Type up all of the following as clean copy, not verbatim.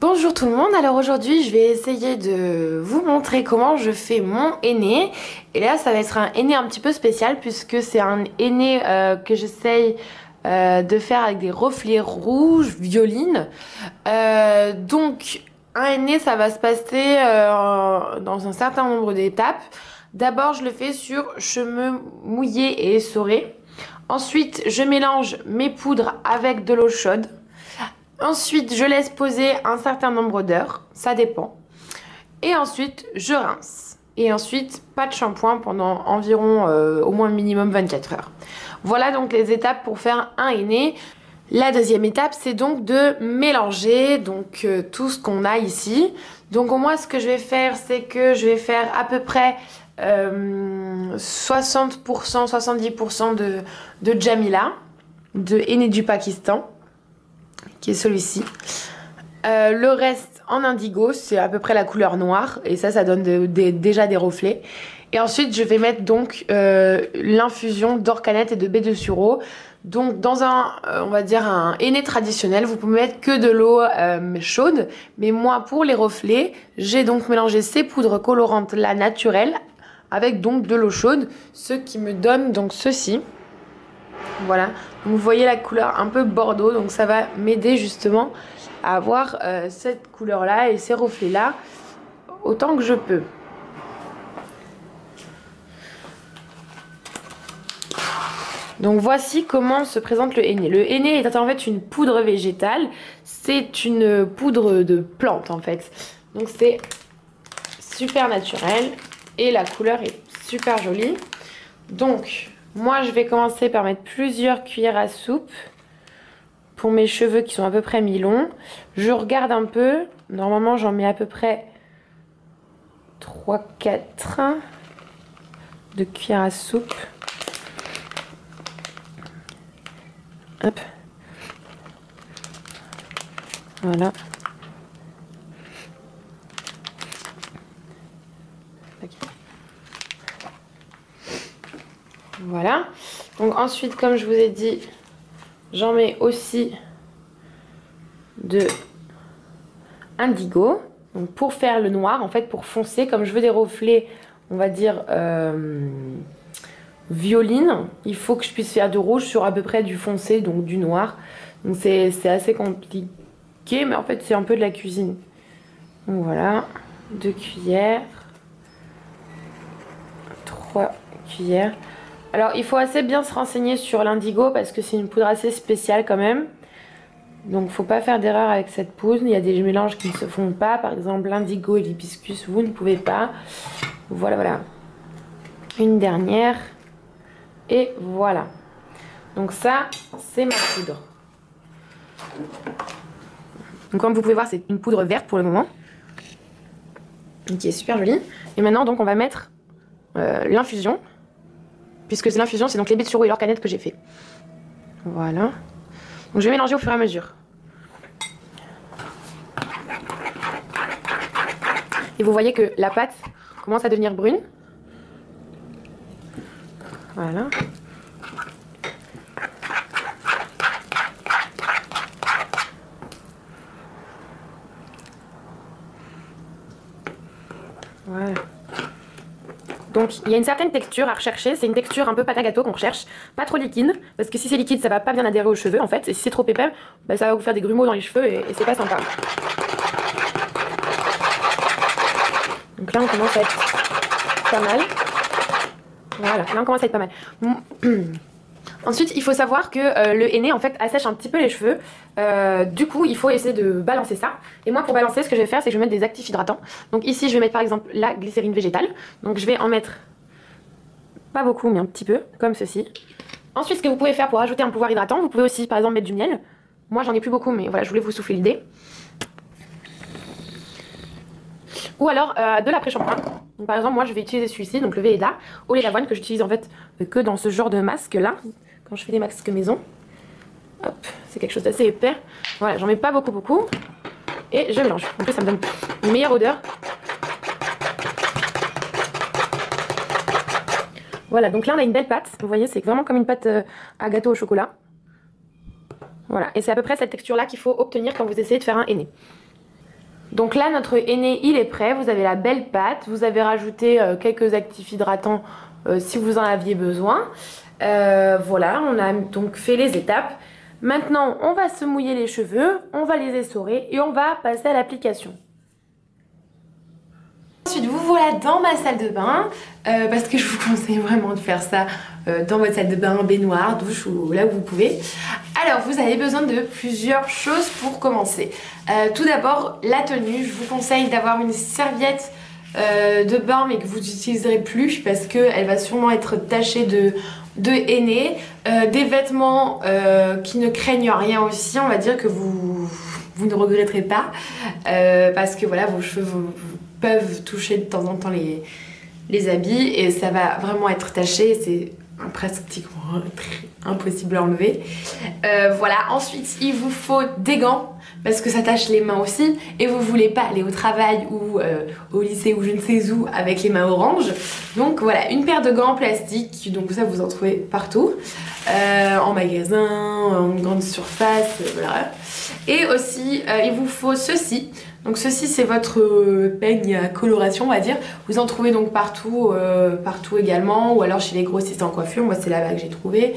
Bonjour tout le monde, alors aujourd'hui je vais essayer de vous montrer comment je fais mon henné. Et là ça va être un henné un petit peu spécial puisque c'est un henné que j'essaye de faire avec des reflets rouges, violines. Donc un henné ça va se passer dans un certain nombre d'étapes. D'abord je le fais sur cheveux mouillés et essorés. Ensuite je mélange mes poudres avec de l'eau chaude. Ensuite, je laisse poser un certain nombre d'heures, ça dépend. Et ensuite, je rince. Et ensuite, pas de shampoing pendant environ au moins minimum 24 heures. Voilà donc les étapes pour faire un henné. La deuxième étape, c'est donc de mélanger donc tout ce qu'on a ici. Donc moi, ce que je vais faire, c'est que je vais faire à peu près 60%, 70% de Jamila, de henné du Pakistan, qui est celui-ci. Le reste en indigo, c'est à peu près la couleur noire et ça donne déjà des reflets. Et ensuite je vais mettre donc l'infusion d'orcanette et de baie de sureau. Donc dans on va dire un henné traditionnel, vous pouvez mettre que de l'eau chaude, mais moi pour les reflets, j'ai donc mélangé ces poudres colorantes là naturelles avec donc de l'eau chaude, ce qui me donne donc ceci. Voilà, donc vous voyez la couleur un peu bordeaux, donc ça va m'aider justement à avoir cette couleur là et ces reflets là autant que je peux. Donc voici comment se présente le henné. Le henné est en fait une poudre végétale, c'est une poudre de plante en fait. Donc c'est super naturel et la couleur est super jolie. Donc moi je vais commencer par mettre plusieurs cuillères à soupe pour mes cheveux qui sont à peu près mi-longs. Je regarde un peu, normalement j'en mets à peu près 3-4 de cuillères à soupe. Hop. Voilà. Voilà. Donc ensuite, comme je vous ai dit, j'en mets aussi de indigo. Donc pour faire le noir, en fait, pour foncer, comme je veux des reflets, on va dire violine, il faut que je puisse faire du rouge sur à peu près du foncé, donc du noir. Donc c'est assez compliqué, mais en fait c'est un peu de la cuisine. Donc voilà, 2 cuillères, 3 cuillères. Alors il faut assez bien se renseigner sur l'indigo parce que c'est une poudre assez spéciale quand même. Donc faut pas faire d'erreur avec cette poudre. Il y a des mélanges qui ne se font pas. Par exemple l'indigo et l'hibiscus, vous ne pouvez pas. Voilà, voilà. Une dernière. Et voilà. Donc ça, c'est ma poudre. Donc comme vous pouvez voir, c'est une poudre verte pour le moment. Qui est super jolie. Et maintenant, donc on va mettre l'infusion. Puisque l'infusion, c'est donc les baies de sureau et l'orcanette que j'ai fait. Voilà. Donc je vais mélanger au fur et à mesure. Et vous voyez que la pâte commence à devenir brune. Voilà. Voilà. Donc il y a une certaine texture à rechercher, c'est une texture un peu pâte à gâteau qu'on recherche, pas trop liquide, parce que si c'est liquide ça va pas bien adhérer aux cheveux en fait, et si c'est trop épais, bah, ça va vous faire des grumeaux dans les cheveux et c'est pas sympa. Donc là on commence à être pas mal. Voilà, là on commence à être pas mal. Ensuite, il faut savoir que le henné en fait assèche un petit peu les cheveux. Du coup, il faut essayer de balancer ça. Et moi, pour balancer, ce que je vais faire, c'est que je vais mettre des actifs hydratants. Donc ici, je vais mettre par exemple la glycérine végétale. Donc je vais en mettre pas beaucoup, mais un petit peu, comme ceci. Ensuite, ce que vous pouvez faire pour ajouter un pouvoir hydratant, vous pouvez aussi par exemple mettre du miel. Moi, j'en ai plus beaucoup, mais voilà, je voulais vous souffler l'idée. Ou alors de l'après-shampoing. Donc par exemple, moi, je vais utiliser celui-ci, donc le Veda, au lait d'avoine, que j'utilise en fait que dans ce genre de masque là. Quand je fais des masques maison. Hop, c'est quelque chose d'assez épais. Voilà, j'en mets pas beaucoup. Et je mélange. En plus, ça me donne une meilleure odeur. Voilà, donc là, on a une belle pâte. Vous voyez, c'est vraiment comme une pâte à gâteau au chocolat. Voilà, et c'est à peu près cette texture-là qu'il faut obtenir quand vous essayez de faire un henné. Donc là, notre henné, il est prêt. Vous avez la belle pâte. Vous avez rajouté quelques actifs hydratants si vous en aviez besoin. Voilà, on a donc fait les étapes. Maintenant, on va se mouiller les cheveux, on va les essorer et on va passer à l'application. Ensuite, vous voilà dans ma salle de bain, parce que je vous conseille vraiment de faire ça dans votre salle de bain, baignoire, douche ou là où vous pouvez. Alors, vous avez besoin de plusieurs choses pour commencer. Tout d'abord, la tenue. Je vous conseille d'avoir une serviette de bain mais que vous n'utiliserez plus parce qu'elle va sûrement être tachée de henné. Des vêtements qui ne craignent rien aussi, on va dire que vous ne regretterez pas parce que voilà, vos cheveux peuvent toucher de temps en temps les habits et ça va vraiment être taché, c'est pratiquement impossible à enlever. Voilà, ensuite il vous faut des gants parce que ça tache les mains aussi et vous voulez pas aller au travail ou au lycée ou je ne sais où avec les mains oranges. Donc voilà, une paire de gants en plastique, donc ça vous en trouvez partout, en magasin, en grande surface, voilà. Et aussi il vous faut ceci. Donc ceci c'est votre peigne à coloration on va dire. Vous en trouvez donc partout, partout également, ou alors chez les grossistes en coiffure, moi c'est là-bas que j'ai trouvé.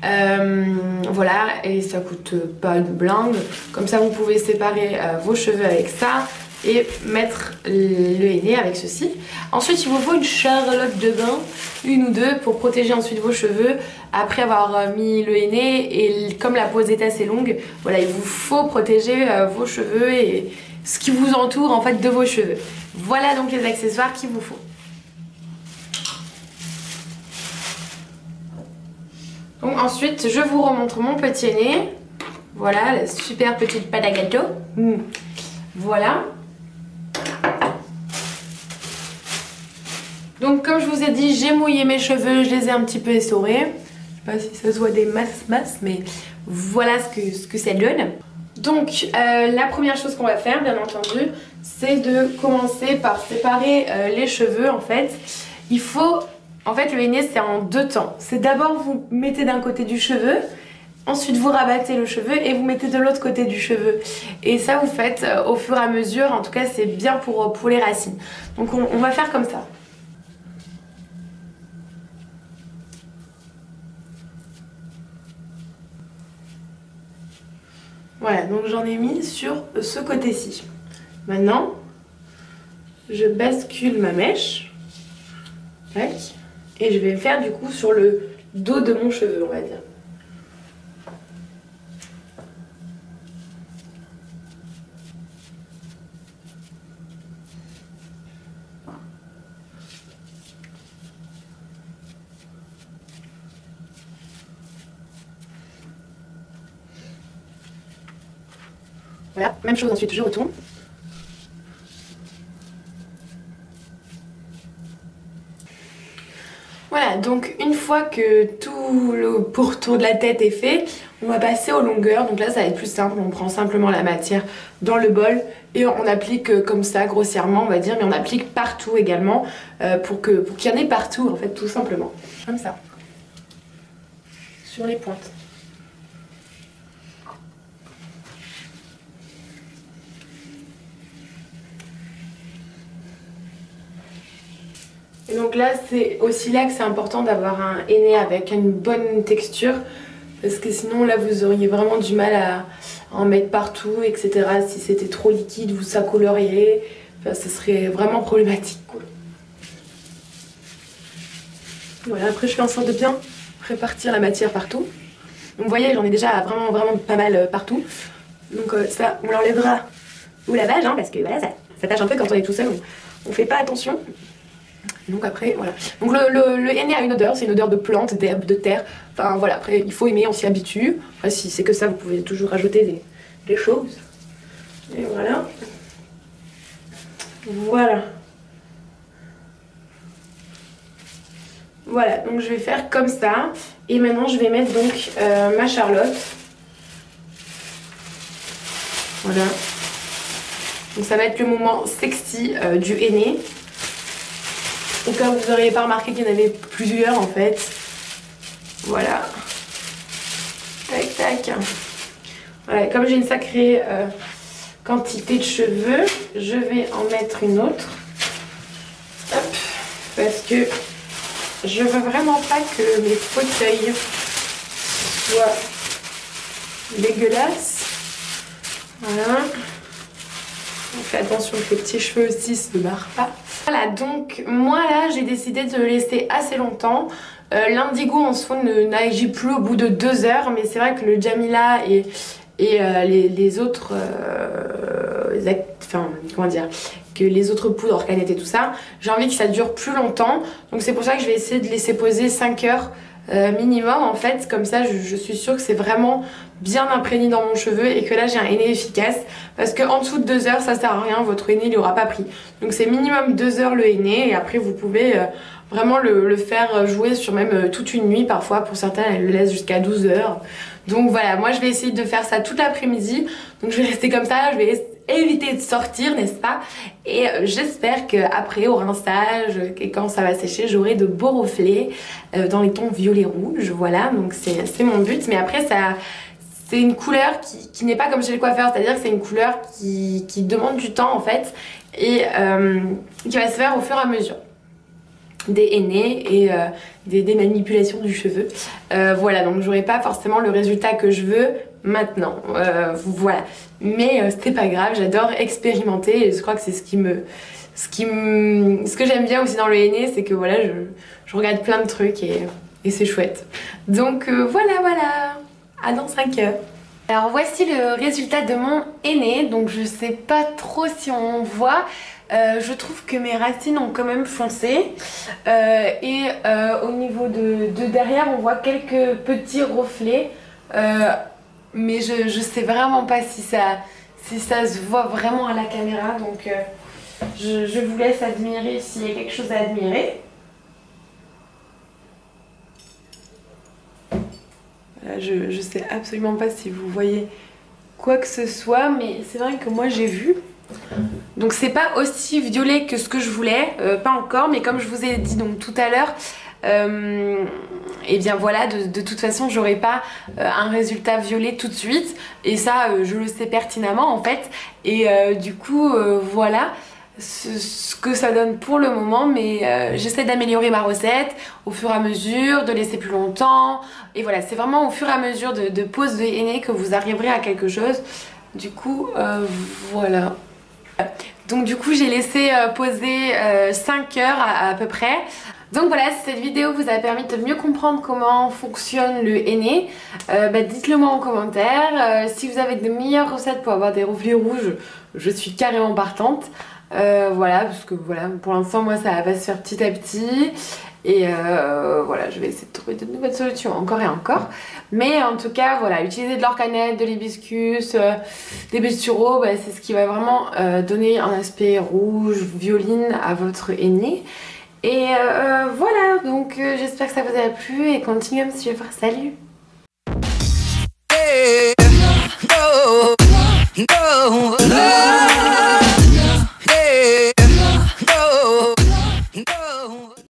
Voilà, et ça coûte pas une blinde. Comme ça vous pouvez séparer vos cheveux avec ça et mettre le henné avec ceci. Ensuite il vous faut une charlotte de bain, une ou deux, pour protéger ensuite vos cheveux après avoir mis le henné. Et comme la pose est assez longue, voilà, il vous faut protéger vos cheveux et ce qui vous entoure en fait de vos cheveux. Voilà donc les accessoires qu'il vous faut. Donc ensuite je vous remontre mon petit henné. Voilà, la super petite pâte à gâteau. Voilà. Donc comme je vous ai dit, j'ai mouillé mes cheveux, je les ai un petit peu essorés. Je sais pas si ça se voit des masses, mais voilà ce que ça donne. Donc la première chose qu'on va faire, bien entendu, c'est de commencer par séparer les cheveux en fait. Il faut, en fait le henné c'est en deux temps. C'est d'abord vous mettez d'un côté du cheveu, ensuite vous rabattez le cheveu et vous mettez de l'autre côté du cheveu. Et ça vous faites au fur et à mesure, en tout cas c'est bien pour les racines. Donc on va faire comme ça. Voilà, donc j'en ai mis sur ce côté-ci. Maintenant, je bascule ma mèche. Tac. Et je vais faire du coup sur le dos de mon cheveu, on va dire. Voilà, même chose ensuite, je retourne. Voilà, donc une fois que tout le pourtour de la tête est fait, on va passer aux longueurs. Donc là ça va être plus simple, on prend simplement la matière dans le bol et on applique comme ça grossièrement on va dire, mais on applique partout également pour qu'il y en ait partout en fait, tout simplement. Comme ça, sur les pointes. Et donc là c'est aussi là que c'est important d'avoir un henné avec une bonne texture, parce que sinon là vous auriez vraiment du mal à en mettre partout, etc. Si c'était trop liquide, vous ça colorerait, enfin ce serait vraiment problématique quoi. Voilà, après je fais en sorte de bien répartir la matière partout. Donc vous voyez j'en ai déjà vraiment pas mal partout. Donc ça on l'enlèvera au lavage hein, parce que voilà ça tâche un peu quand on est tout seul, on fait pas attention. Donc après voilà, donc le henné a une odeur, c'est une odeur de plante, d'herbe, de terre, enfin voilà, après il faut aimer, on s'y habitue. Après si c'est que ça vous pouvez toujours rajouter des choses. Et voilà. Voilà. Voilà, donc je vais faire comme ça. Et maintenant je vais mettre donc ma charlotte. Voilà. Donc ça va être le moment sexy du henné. Au cas où vous n'auriez pas remarqué qu'il y en avait plusieurs en fait. Voilà. Tac tac. Voilà, comme j'ai une sacrée quantité de cheveux, je vais en mettre une autre. Hop, parce que je veux vraiment pas que mes fauteuils soient dégueulasses. Voilà. On fait attention que les petits cheveux aussi se barrent pas. Voilà, donc moi là j'ai décidé de le laisser assez longtemps. L'indigo en soi n'agit plus au bout de 2 heures, mais c'est vrai que le Jamila et les autres enfin comment dire, que les autres poudres organiques et tout ça, j'ai envie que ça dure plus longtemps, donc c'est pour ça que je vais essayer de laisser poser 5 heures minimum en fait, comme ça je suis sûre que c'est vraiment bien imprégné dans mon cheveu et que là j'ai un henné efficace, parce que en dessous de 2 heures ça sert à rien, votre henné il aura pas pris, donc c'est minimum 2 heures le henné, et après vous pouvez vraiment le faire jouer sur même toute une nuit, parfois pour certains elles le laissent jusqu'à 12 heures. Donc voilà, moi je vais essayer de faire ça toute l'après-midi, donc je vais rester comme ça, je vais éviter de sortir, n'est-ce pas? Et j'espère qu'après au rinçage et quand ça va sécher, j'aurai de beaux reflets dans les tons violet rouge, voilà, donc c'est mon but. Mais après ça, c'est une couleur qui n'est pas comme chez les coiffeurs, c'est-à-dire que c'est une couleur qui demande du temps en fait, et qui va se faire au fur et à mesure des hennées et des manipulations du cheveu. Voilà, donc j'aurai pas forcément le résultat que je veux maintenant, voilà, mais c'est pas grave, j'adore expérimenter, et je crois que c'est ce que j'aime bien aussi dans le henné, c'est que voilà, je regarde plein de trucs et c'est chouette. Donc voilà, à dans 5 heures. Alors voici le résultat de mon henné, donc je sais pas trop si on voit. Je trouve que mes racines ont quand même foncé, et au niveau de derrière on voit quelques petits reflets, mais je sais vraiment pas si ça se voit vraiment à la caméra, donc je vous laisse admirer s'il y a quelque chose à admirer. Voilà, je sais absolument pas si vous voyez quoi que ce soit, mais c'est vrai que moi j'ai vu. Donc c'est pas aussi violet que ce que je voulais, pas encore, mais comme je vous ai dit donc tout à l'heure, et bien voilà, de toute façon j'aurai pas un résultat violet tout de suite, et ça je le sais pertinemment en fait, et du coup voilà ce que ça donne pour le moment, mais j'essaie d'améliorer ma recette au fur et à mesure, de laisser plus longtemps, et voilà, c'est vraiment au fur et à mesure de pose de henné que vous arriverez à quelque chose. Du coup voilà. Donc du coup j'ai laissé poser 5 heures à peu près. Donc voilà, si cette vidéo vous a permis de mieux comprendre comment fonctionne le henné, dites-le moi en commentaire. Si vous avez de meilleures recettes pour avoir des reflets rouges, je suis carrément partante. Voilà, parce que voilà, pour l'instant moi ça va se faire petit à petit. Et voilà, je vais essayer de trouver de nouvelles solutions encore et encore. Mais en tout cas, voilà, utiliser de l'organette, de l'hibiscus, des bestiaux, c'est ce qui va vraiment donner un aspect rouge, violine à votre henné. Et voilà, donc j'espère que ça vous a plu et continuez à me suivre. Salut! Hey, no, no.